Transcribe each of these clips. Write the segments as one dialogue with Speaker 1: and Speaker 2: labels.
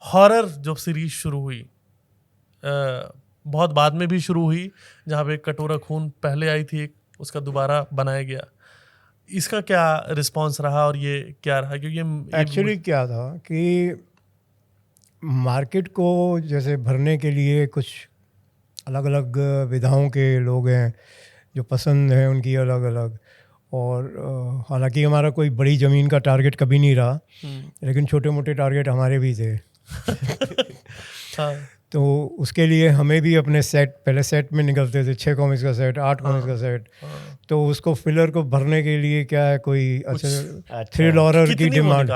Speaker 1: Horror जो series शुरू हुई, बहुत बाद में भी शुरू हुई, जहाँ पे कटोरा खून पहले आई थी एक, उसका दोबारा बनाया गया, इसका क्या रिस्पांस रहा और ये क्या रहा? क्योंकि ये
Speaker 2: एक्चुअली क्या था कि मार्केट को जैसे भरने के लिए कुछ अलग अलग विधाओं के लोग हैं जो पसंद हैं उनकी अलग अलग, और हालांकि हमारा कोई बड़ी ज़मीन का टारगेट कभी नहीं रहा, लेकिन छोटे मोटे टारगेट हमारे भी थे।
Speaker 1: हाँ,
Speaker 2: तो उसके लिए हमें भी अपने सेट, पहले सेट में निकलते थे 6 कॉमिक्स का सेट, 8 कॉमिक्स का सेट, तो उसको फिलर को भरने के लिए क्या है, कोई अच्छा थ्रिल हॉरर की डिमांड,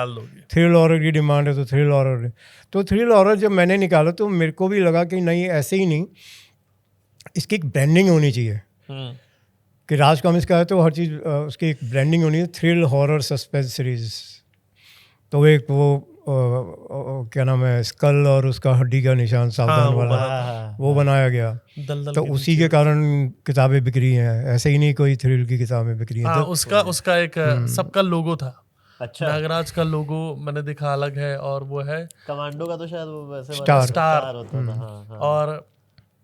Speaker 2: थ्रिल हॉरर की डिमांड है तो थ्रिल हॉरर। तो थ्रिल हॉरर जब मैंने निकाला तो मेरे को भी लगा कि नहीं, ऐसे ही नहीं, इसकी एक ब्रांडिंग होनी चाहिए कि राज कॉमिक्स का है तो हर चीज़ उसकी एक ब्रांडिंग होनी है, थ्रिल हॉरर सस्पेंस सीरीज। तो एक वो क्या नाम है, स्कल और उसका हड्डी का निशान सावधान वाला, वो बनाया गया। तो उसी के कारण किताबें बिक्री हैं, ऐसे ही नहीं कोई थ्रिल की किताबें बिक्री हैं।
Speaker 1: उसका एक सबका लोगो था। अच्छा, नागराज का लोगो मैंने देखा अलग है, और वो है
Speaker 3: कमांडो का तो शायद वो वैसे
Speaker 1: स्टार
Speaker 3: होता था। हाँ।
Speaker 1: और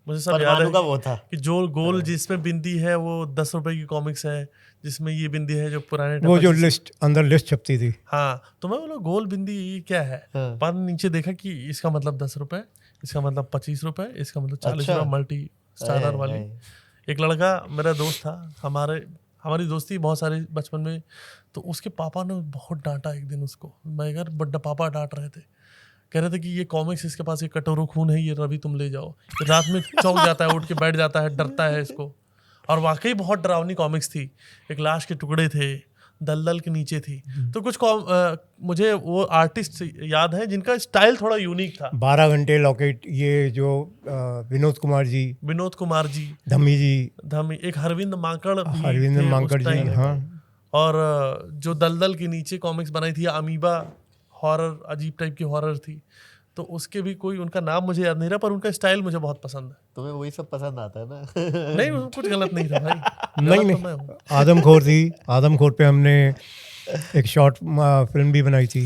Speaker 1: मुझे सब याद है
Speaker 3: का वो था
Speaker 1: कि जो गोल जिसमें बिंदी है वो 10 रुपए की कॉमिक्स है, जिसमें ये बिंदी है जो पुराने
Speaker 2: वो जो लिस्ट अंदर लिस्ट छपती थी।
Speaker 1: हाँ, तो मैं बोला गोल बिंदी ये क्या है? पर नीचे देखा कि इसका मतलब 10 रुपए, इसका मतलब 25 रुपए, इसका मतलब 40 रुपए, मल्टी स्टारर वाली। एक लड़का मेरा दोस्त था, हमारी दोस्ती बहुत सारी बचपन में, तो उसके पापा ने बहुत डांटा एक दिन उसको। मैं घर बड्डा पापा डांट रहे थे, कह रहे थे कि ये कॉमिक्स इसके पास एक कटोरो खून है, ये रवि तुम ले जाओ। रात में चौंक जाता है, उठ के बैठ जाता है, डरता है इसको। और वाकई बहुत डरावनी कॉमिक्स थी, एक लाश के टुकड़े थे, दलदल के नीचे थी। तो कुछ मुझे वो आर्टिस्ट याद है जिनका स्टाइल थोड़ा यूनिक था।
Speaker 2: 12 घंटे लॉकेट, ये जो विनोद कुमार जी, धमी,
Speaker 1: एक हरविंद मांकड़
Speaker 2: जी, हाँ।
Speaker 1: और जो दलदल के नीचे कॉमिक्स बनाई थी, अमीबा हॉरर, अजीब टाइप की हॉरर थी, तो उसके भी कोई उनका नाम मुझे याद नहीं रहा, पर उनका स्टाइल मुझे बहुत पसंद है।
Speaker 3: तुम्हें वही सब पसंद आता है ना?
Speaker 1: नहीं, कुछ गलत नहीं था भाई।
Speaker 2: नहीं, आदमखोर थी, आदमखोर पे हमने एक शॉर्ट फिल्म भी बनाई थी।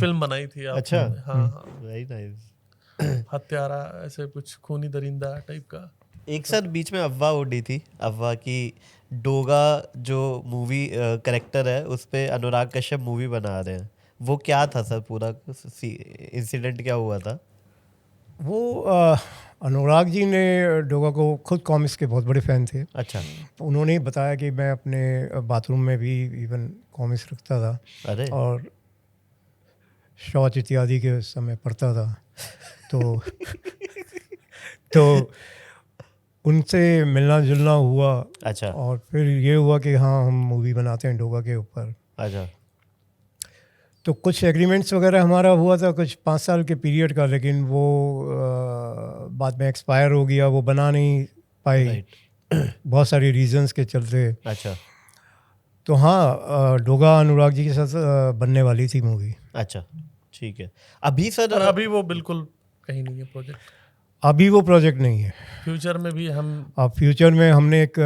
Speaker 1: अच्छा, हाँ,
Speaker 3: वेरी नाइस।
Speaker 1: हत्यारा, ऐसे कुछ खूनी दरिंदा टाइप का।
Speaker 3: एक सर बीच में अफवाह उड़ी थी, अफवाह की डोगा जो मूवी कैरेक्टर है उस पे अनुराग कश्यप मूवी बना रहे हैं, वो क्या था सर? पूरा इंसिडेंट क्या हुआ था?
Speaker 2: वो अनुराग जी ने डोगा को, खुद कॉमिक्स के बहुत बड़े फ़ैन थे।
Speaker 3: अच्छा।
Speaker 2: तो उन्होंने बताया कि मैं अपने बाथरूम में भी इवन कॉमिक्स रखता था।
Speaker 3: अरे।
Speaker 2: और शौच इत्यादि के समय पढ़ता था। तो उनसे मिलना जुलना हुआ।
Speaker 3: अच्छा।
Speaker 2: और फिर ये हुआ कि हाँ, हम मूवी बनाते हैं डोगा के ऊपर।
Speaker 3: अच्छा।
Speaker 2: तो कुछ एग्रीमेंट्स वगैरह हमारा हुआ था, कुछ 5 साल के पीरियड का, लेकिन वो बाद में एक्सपायर हो गया, वो बना नहीं पाई बहुत सारी रीजंस के चलते।
Speaker 3: अच्छा।
Speaker 2: तो हाँ, डोगा अनुराग जी के साथ बनने वाली थी मूवी।
Speaker 3: अच्छा, ठीक है। अभी सर,
Speaker 1: अभी वो बिल्कुल कहीं नहीं है प्रोजेक्ट।
Speaker 2: अभी वो प्रोजेक्ट नहीं है।
Speaker 1: फ्यूचर में भी हम,
Speaker 2: अब फ्यूचर में हमने एक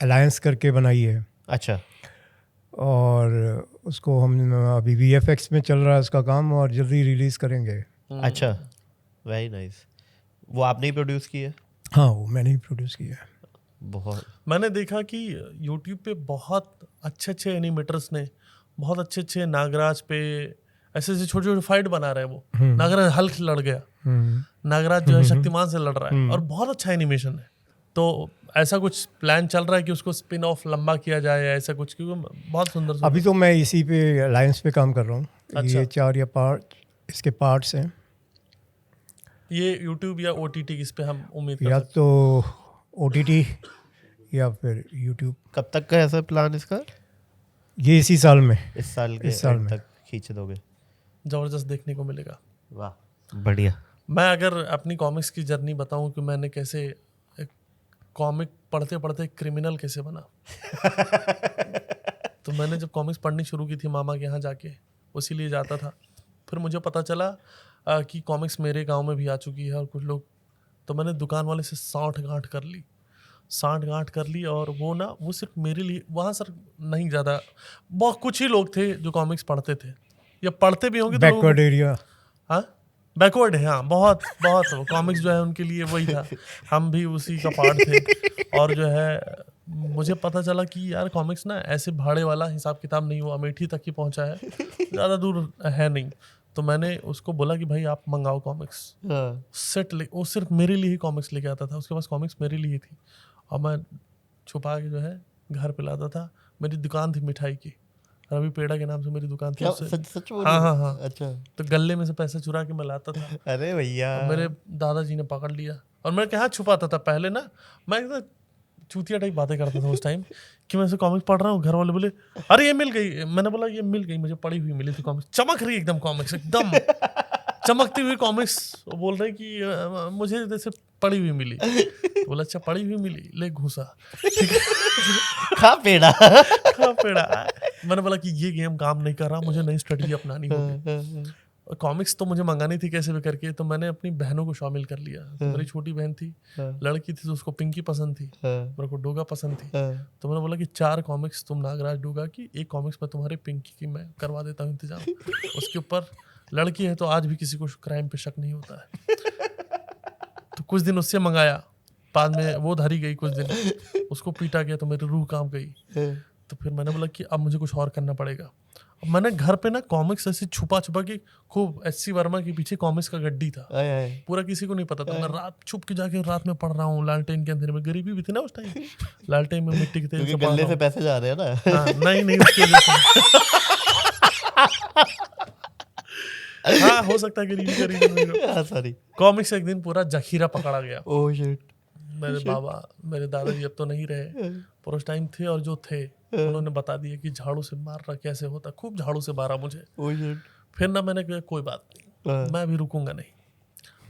Speaker 2: अलायंस करके बनाई है।
Speaker 3: अच्छा।
Speaker 2: और उसको हम अभी VFX में चल रहा है उसका काम, और जल्दी रिलीज करेंगे।
Speaker 3: अच्छा, वेरी नाइस। वो आपने ही प्रोड्यूस की है?
Speaker 2: हाँ, वो मैंने ही प्रोड्यूस किया है।
Speaker 3: बहुत।
Speaker 1: मैंने देखा कि YouTube पे बहुत अच्छे एनिमेटर्स ने बहुत अच्छे नागराज पे ऐसे छोटे छोटे फाइट बना रहे हैं। वो नागराज हल्क लड़ गया, नागराज जो है शक्तिमान से लड़ रहा है, और बहुत अच्छा एनिमेशन है। तो ऐसा कुछ प्लान चल रहा है कि उसको स्पिन ऑफ लंबा किया जाए, ऐसा कुछ? क्योंकि बहुत सुंदर।
Speaker 2: अभी तो मैं इसी पे अलायंस पे काम कर रहा हूँ।
Speaker 1: अच्छा।
Speaker 2: ये 4 या 5 इसके पार्ट्स हैं।
Speaker 1: ये YouTube या OTT, किस पे हम उम्मीद कर
Speaker 2: या
Speaker 1: सकते?
Speaker 2: तो OTT या फिर YouTube।
Speaker 3: कब तक का है सर प्लान इसका?
Speaker 2: ये इसी साल में,
Speaker 3: इस साल के
Speaker 2: में
Speaker 3: तक खींच दोगे?
Speaker 1: जबरदस्त देखने को मिलेगा।
Speaker 3: वाह, बढ़िया।
Speaker 1: मैं अगर अपनी कॉमिक्स की जर्नी बताऊं कि मैंने कैसे कॉमिक पढ़ते पढ़ते क्रिमिनल कैसे बना। तो मैंने जब कॉमिक्स पढ़नी शुरू की थी मामा के यहाँ जाके, उसी लिए जाता था। फिर मुझे पता चला कि कॉमिक्स मेरे गांव में भी आ चुकी है, और कुछ लोग, तो मैंने दुकान वाले से साठ गांठ कर ली। और वो सिर्फ मेरे लिए, वहाँ सर नहीं, ज़्यादा बहुत कुछ ही लोग थे जो कॉमिक्स पढ़ते थे, या पढ़ते भी होंगे तो
Speaker 2: बैकवर्ड एरिया।
Speaker 1: हाँ, बैकवर्ड है, हाँ बहुत बहुत। कॉमिक्स जो है उनके लिए वही था, हम भी उसी का पार्ट थे। और जो है मुझे पता चला कि यार कॉमिक्स ना ऐसे भाड़े वाला हिसाब किताब नहीं, वो अमेठी तक ही पहुंचा है, ज़्यादा दूर है नहीं। तो मैंने उसको बोला कि भाई आप मंगाओ कॉमिक्स सेट ले। वो सिर्फ मेरे लिए ही कॉमिक्स लेके आता था, उसके पास कॉमिक्स मेरे लिए थी, और मैं छुपा के जो है घर पे लाता था। मेरी दुकान थी मिठाई की, रवि पेड़ा के नाम से मेरी दुकान थी।
Speaker 3: सच बोल
Speaker 1: हाँ हाँ हाँ।
Speaker 3: अच्छा।
Speaker 1: तो गले में से पैसे चुरा के मैं लाता था।
Speaker 3: अरे भैया,
Speaker 1: मेरे दादाजी ने पकड़ लिया, और मैं कहाँ छुपाता था पहले ना, मैं एकदम चूतिया टाइप बातें करता था उस टाइम कि मैं ऐसे कॉमिक्स पढ़ रहा हूँ, घर वाले बोले अरे ये मिल गई। मैंने बोला ये मिल गई, मुझे पड़ी हुई मिली थी कॉमिक्स, चमक रही एकदम कॉमिक्स, एकदम चमकती हुई कॉमिक्स। वो बोल रहे कि मुझे जैसे पड़ी हुई मिली। तो बोला अच्छा पड़ी हुई मिली, ले घुसा
Speaker 3: खा पेड़ा।
Speaker 1: खा पेड़ा। मैंने बोला कि ये गेम काम नहीं कर रहा, मुझे नई स्ट्रेटजी अपनानी होगी। कॉमिक्स तो मुझे मंगानी थी कैसे भी करके, तो मैंने अपनी बहनों को शामिल कर लिया। तो मेरी छोटी बहन थी, लड़की थी, तो उसको पिंकी पसंद थी, मेरे को डोगा पसंद थी। तो मैंने बोला कि 4 कॉमिक्स तुम नागराज डोगा की, 1 कॉमिक्स मैं तुम्हारे पिंकी की मैं करवा देता हूँ इंतजाम। उसके ऊपर लड़की है तो आज भी किसी को क्राइम पे शक नहीं होता है। तो कुछ दिन उससे मंगाया, बाद में वो धरी गई, कुछ दिन उसको पीटा गया, तो मेरी रूह काम गई। तो फिर मैंने बोला कि अब मुझे कुछ और करना पड़ेगा। अब मैंने घर पे ना कॉमिक्स ऐसे छुपा के खूब, एस.सी. वर्मा के पीछे कॉमिक्स का गड्डी था, पूरा किसी को नहीं पता था। मैं रात छुप के जाके रात में पढ़ रहा हूँ, लालटेन के अंधेरे में। गरीबी भी थी ना उस टाइम, लालटेन में मिट्टी के तेल से
Speaker 3: गले से पैसे जा रहे हैं ना।
Speaker 1: हाँ, नहीं उसके हाँ हो सकता है गरीबी। सॉरी, कॉमिक्स एक दिन पूरा जखीरा पकड़ा गया।
Speaker 3: Oh shit.
Speaker 1: मेरे बाबा, मेरे दादाजी अब तो नहीं रहे, पर उस टाइम थे, और जो थे उन्होंने बता दिया कि झाड़ू से मारना कैसे होता। खूब झाड़ू से मारा मुझे। फिर ना मैंने कहा कोई बात नहीं, मैं भी रुकूंगा नहीं।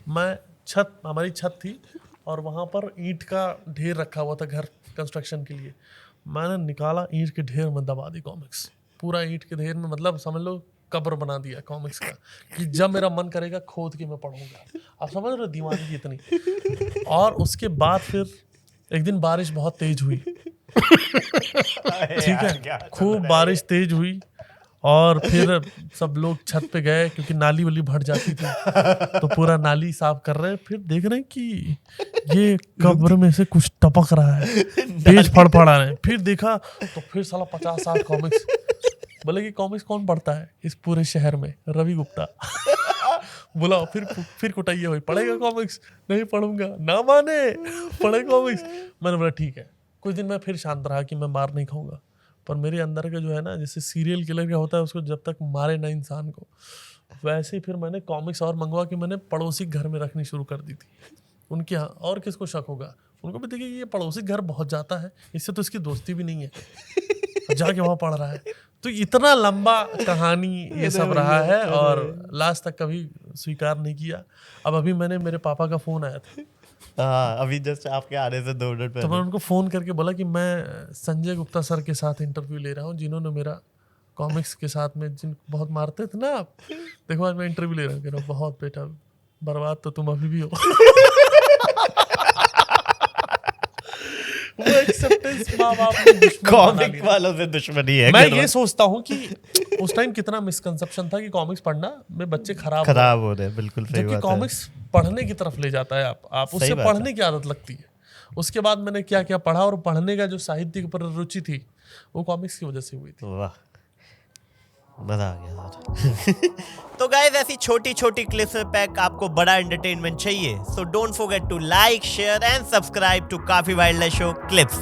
Speaker 1: मैं हमारी छत थी, और वहाँ पर ईंट का ढेर रखा हुआ था घर कंस्ट्रक्शन के लिए। मैंने निकाला, ईंट के ढेर में दबा दी कॉमिक्स, पूरा ईंट के ढेर में, मतलब समझ लो कब्र बना दिया कॉमिक्स का, कि जब मेरा मन करेगा खोद के मैं पढ़ूंगा। आप समझ रहे हो दिमागी इतनी। और उसके बाद फिर एक दिन बारिश बहुत तेज हुई, ठीक है, खूब बारिश तेज हुई, और फिर सब लोग छत पे गए, क्योंकि नाली वाली भर जाती थी, तो पूरा नाली साफ कर रहे हैं। फिर देख रहे हैं कि ये कब्र में से कुछ टपक रहा है, तेज फड़फड़ा रहे हैं। फिर देखा तो फिर साला 50-60 कॉमिक्स। बोले कि कॉमिक्स कौन पढ़ता है इस पूरे शहर में? रवि गुप्ता। बुलाओ। फिर कुटाइए हुई, पढ़ेगा कॉमिक्स? नहीं पढ़ूंगा, ना माने, पढ़े कॉमिक्स। मैंने बोला ठीक है। कुछ दिन मैं फिर शांत रहा कि मैं मार नहीं खाऊंगा, पर मेरे अंदर का जो है ना, जैसे सीरियल किलर का होता है, उसको जब तक मारे ना इंसान को, वैसे ही फिर मैंने कॉमिक्स और मंगवा के मैंने पड़ोसी घर में रखनी शुरू कर दी थी। उनके यहाँ और किसको शक होगा? उनको भी देखिए ये पड़ोसी घर बहुत जाता है, इससे तो इसकी दोस्ती भी नहीं है, जाके वहाँ पढ़ रहा है। तो इतना लंबा कहानी ये सब रहा है, और लास्ट तक कभी स्वीकार नहीं किया। अब अभी मैंने, मेरे पापा का फोन आया था,
Speaker 3: अभी जस्ट आपके आने से 2 मिनट पहले,
Speaker 1: तो मैं उनको फोन करके बोला कि मैं संजय गुप्ता सर के साथ इंटरव्यू ले रहा हूँ, जिन्होंने मेरा कॉमिक्स के साथ में जिन बहुत मारते थे ना आप, देखो आज मैं इंटरव्यू ले रहा हूँ। कह रहा बहुत बेटा, बर्बाद तो तुम अभी भी हो। वो एक्सेप्टेंस माँ बाप ने दुश्मन
Speaker 3: कॉमिक वालों से दुश्मनी है।
Speaker 1: मैं ये सोचता हूँ कि उस टाइम कितना मिसकंसेप्शन था कि कॉमिक्स पढ़ना में बच्चे खराब
Speaker 3: हो रहे हैं। बिल्कुल सही बात है।
Speaker 1: जबकि कॉमिक्स पढ़ने की तरफ ले जाता है, आप उससे पढ़ने की आदत लगती है। उसके बाद मैंने क्या क्या पढ़ा, और पढ़ने का जो साहित्य पर रुचि थी वो कॉमिक्स की वजह से हुई थी।
Speaker 3: वाह, मजा आ गया। तो गाइस, ऐसी छोटी छोटी क्लिप्स में पैक आपको बड़ा एंटरटेनमेंट चाहिए, so don't forget to like, share and subscribe to काफी वाइल्ड लाइफ शो क्लिप्स।